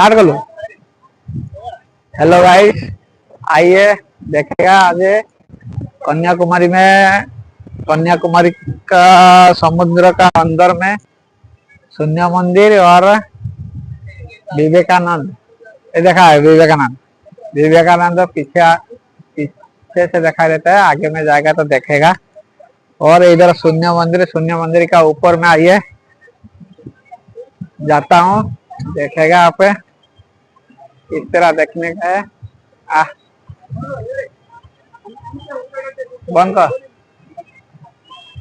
Start कर लो। Hello guys, आइए देखेगा आज कन्याकुमारी में, कन्याकुमारी का समुद्र का अंदर में शून्य मंदिर और विवेकानंद। ये देखा है विवेकानंद। विवेकानंद पीछे पीछे से दिखाई देता है, आगे में जाएगा तो देखेगा। और इधर शून्य मंदिर, शून्य मंदिर का ऊपर में आइए जाता हूँ, देखेगा आप इस तरह देखने का है। आ बंद कर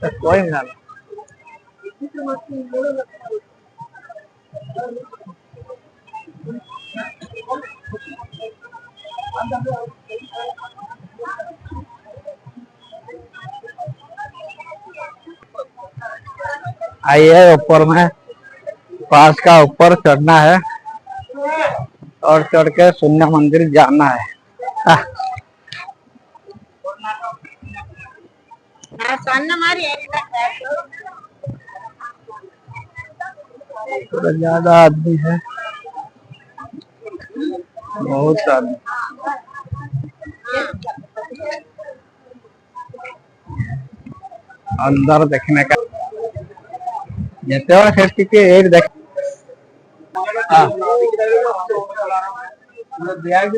तो कोई ना। आइए ऊपर में, पास का ऊपर चढ़ना है और चढ़ के शून्य मंदिर जाना है। थोड़ा ज्यादा आदमी है, बहुत आदमी अंदर देखने का ଯେତେବେଳେ ସେଠିକି ଏଇଠି ଦେଖ ଦିଆ ହେଇକି